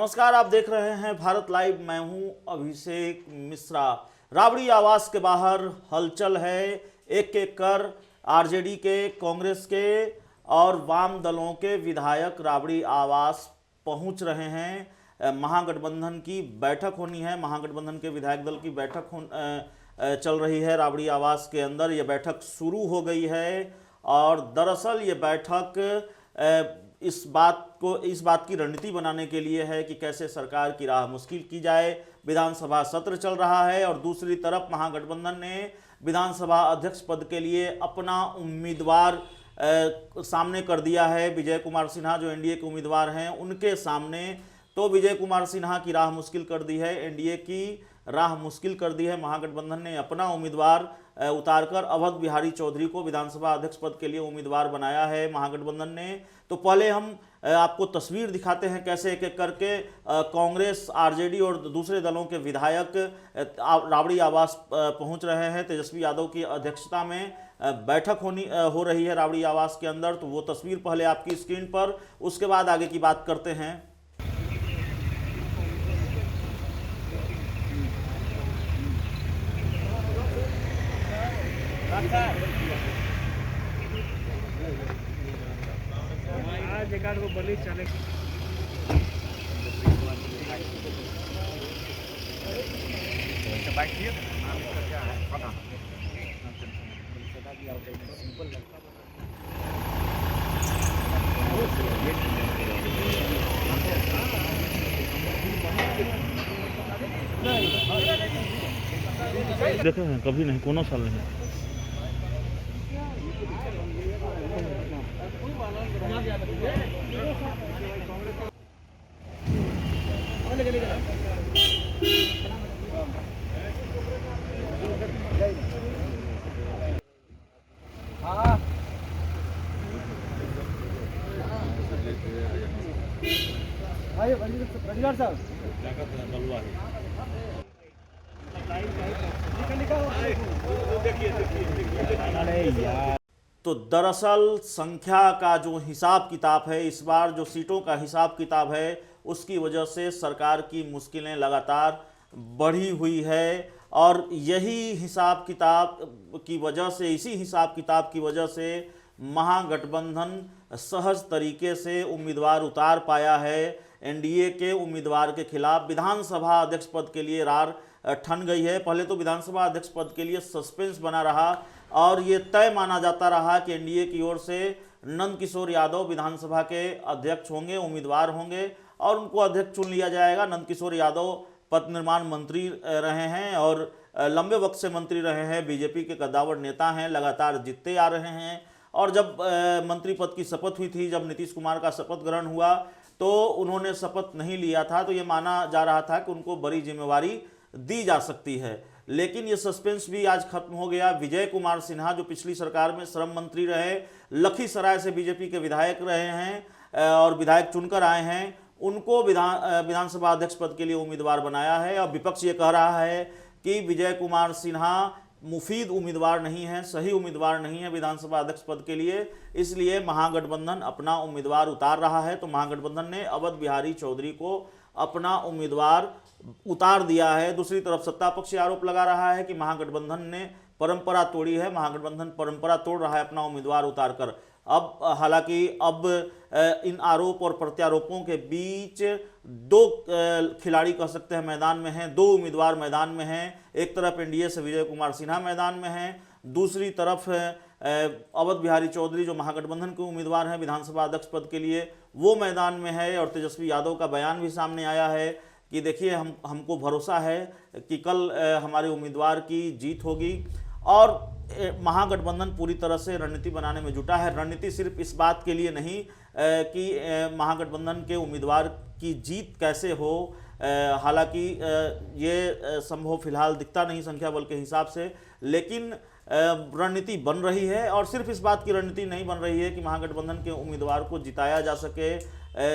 नमस्कार, आप देख रहे हैं भारत लाइव। मैं हूं अभिषेक मिश्रा। राबड़ी आवास के बाहर हलचल है। एक एक कर आरजेडी के, कांग्रेस के और वाम दलों के विधायक राबड़ी आवास पहुंच रहे हैं। महागठबंधन की बैठक होनी है। महागठबंधन के विधायक दल की बैठक चल रही है राबड़ी आवास के अंदर। ये बैठक शुरू हो गई है और दरअसल ये बैठक इस बात की रणनीति बनाने के लिए है कि कैसे सरकार की राह मुश्किल की जाए। विधानसभा सत्र चल रहा है और दूसरी तरफ महागठबंधन ने विधानसभा अध्यक्ष पद के लिए अपना उम्मीदवार सामने कर दिया है। विजय कुमार सिन्हा जो एनडीए के उम्मीदवार हैं उनके सामने, तो विजय कुमार सिन्हा की राह मुश्किल कर दी है, एनडीए की राह मुश्किल कर दी है। महागठबंधन ने अपना उम्मीदवार उतारकर अवध बिहारी चौधरी को विधानसभा अध्यक्ष पद के लिए उम्मीदवार बनाया है महागठबंधन ने। तो पहले हम आपको तस्वीर दिखाते हैं कैसे एक एक करके कांग्रेस, आरजेडी और दूसरे दलों के विधायक राबड़ी आवास पहुंच रहे हैं। तेजस्वी यादव की अध्यक्षता में बैठक हो रही है राबड़ी आवास के अंदर। तो वो तस्वीर पहले आपकी स्क्रीन पर, उसके बाद आगे की बात करते हैं। को बलि चले देखे हैं कभी नहीं, कोनो साल नहीं। तो दरअसल संख्या का जो हिसाब किताब है, इस बार जो सीटों का हिसाब किताब है, उसकी वजह से सरकार की मुश्किलें लगातार बढ़ी हुई है। और यही हिसाब किताब की वजह से, इसी हिसाब किताब की वजह से महागठबंधन सहज तरीके से उम्मीदवार उतार पाया है। एनडीए के उम्मीदवार के खिलाफ विधानसभा अध्यक्ष पद के लिए रार ठन गई है। पहले तो विधानसभा अध्यक्ष पद के लिए सस्पेंस बना रहा और ये तय माना जाता रहा कि एनडीए की ओर से नंदकिशोर यादव विधानसभा के अध्यक्ष होंगे, उम्मीदवार होंगे और उनको अध्यक्ष चुन लिया जाएगा। नंदकिशोर यादव पथ निर्माण मंत्री रहे हैं और लंबे वक्त से मंत्री रहे हैं, बीजेपी के कद्दावर नेता हैं, लगातार जीतते आ रहे हैं। और जब मंत्री पद की शपथ हुई थी, जब नीतीश कुमार का शपथ ग्रहण हुआ, तो उन्होंने शपथ नहीं लिया था, तो ये माना जा रहा था कि उनको बड़ी जिम्मेवारी दी जा सकती है। लेकिन ये सस्पेंस भी आज खत्म हो गया। विजय कुमार सिन्हा जो पिछली सरकार में श्रम मंत्री रहे, लखीसराय से बीजेपी के विधायक रहे हैं और विधायक चुनकर आए हैं, उनको विधानसभा अध्यक्ष पद के लिए उम्मीदवार बनाया है। और विपक्ष ये कह रहा है कि विजय कुमार सिन्हा मुफीद उम्मीदवार नहीं है, सही उम्मीदवार नहीं है विधानसभा अध्यक्ष पद के लिए, इसलिए महागठबंधन अपना उम्मीदवार उतार रहा है। तो महागठबंधन ने अवध बिहारी चौधरी को अपना उम्मीदवार उतार दिया है। दूसरी तरफ सत्ता पक्ष आरोप लगा रहा है कि महागठबंधन ने परंपरा तोड़ी है, महागठबंधन परंपरा तोड़ रहा है अपना उम्मीदवार उतारकर। अब हालांकि अब इन आरोप और प्रत्यारोपों के बीच दो खिलाड़ी कह सकते हैं मैदान में हैं, दो उम्मीदवार मैदान में हैं। एक तरफ एनडीए से विजय कुमार सिन्हा मैदान में हैं, दूसरी तरफ अवध बिहारी चौधरी जो महागठबंधन के उम्मीदवार हैं विधानसभा अध्यक्ष पद के लिए, वो मैदान में है। और तेजस्वी यादव का बयान भी सामने आया है कि देखिए हमको भरोसा है कि कल हमारे उम्मीदवार की जीत होगी। और महागठबंधन पूरी तरह से रणनीति बनाने में जुटा है। रणनीति सिर्फ इस बात के लिए नहीं कि महागठबंधन के उम्मीदवार की जीत कैसे हो, हालांकि ये संभव फिलहाल दिखता नहीं संख्या बल के हिसाब से, लेकिन रणनीति बन रही है। और सिर्फ इस बात की रणनीति नहीं बन रही है कि महागठबंधन के उम्मीदवार को जिताया जा सके,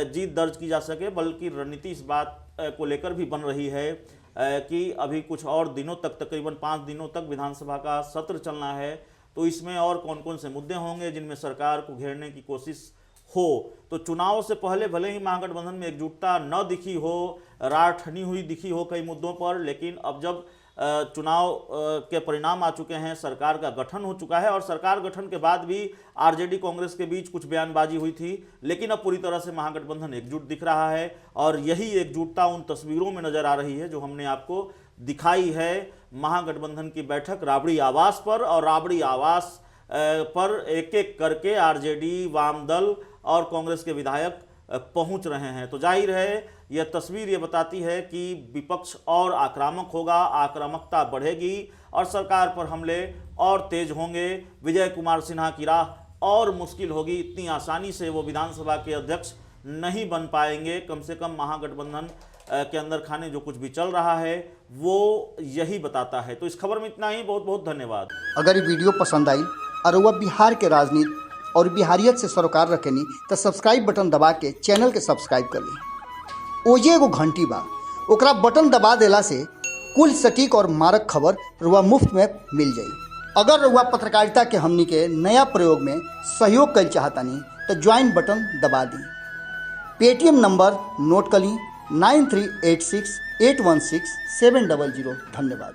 जीत दर्ज की जा सके, बल्कि रणनीति इस बात को लेकर भी बन रही है कि अभी कुछ और दिनों तक, तकरीबन 5 दिनों तक विधानसभा का सत्र चलना है। तो इसमें और कौन कौन से मुद्दे होंगे जिनमें सरकार को घेरने की कोशिश हो। तो चुनाव से पहले भले ही महागठबंधन में एकजुटता न दिखी हो, रार ठनी हुई दिखी हो कई मुद्दों पर, लेकिन अब जब चुनाव के परिणाम आ चुके हैं, सरकार का गठन हो चुका है और सरकार गठन के बाद भी आरजेडी कांग्रेस के बीच कुछ बयानबाजी हुई थी, लेकिन अब पूरी तरह से महागठबंधन एकजुट दिख रहा है और यही एकजुटता उन तस्वीरों में नजर आ रही है जो हमने आपको दिखाई है। महागठबंधन की बैठक राबड़ी आवास पर, और राबड़ी आवास पर एक एक करके आरजेडी, वाम दल और कांग्रेस के विधायक पहुंच रहे हैं। तो जाहिर है यह तस्वीर ये बताती है कि विपक्ष और आक्रामक होगा, आक्रामकता बढ़ेगी और सरकार पर हमले और तेज होंगे। विजय कुमार सिन्हा की राह और मुश्किल होगी, इतनी आसानी से वो विधानसभा के अध्यक्ष नहीं बन पाएंगे। कम से कम महागठबंधन के अंदर खाने जो कुछ भी चल रहा है वो यही बताता है। तो इस खबर में इतना ही, बहुत बहुत धन्यवाद। अगर ये वीडियो पसंद आई और वह बिहार के राजनीति और बिहारियत से सरोकार रखेनी तो सब्सक्राइब बटन दबा के चैनल के सब्सक्राइब कर ली। ओजे एगो घंटी बा, ओकरा बटन दबा देला से कुल सटीक और मारक खबर रुआ मुफ्त में मिल जाई। अगर रुआ पत्रकारिता के हमनी के नया प्रयोग में सहयोग कर चाहतानी तो ज्वाइन बटन दबा दी। पेटीएम नंबर नोट कर ली 9386816700। धन्यवाद।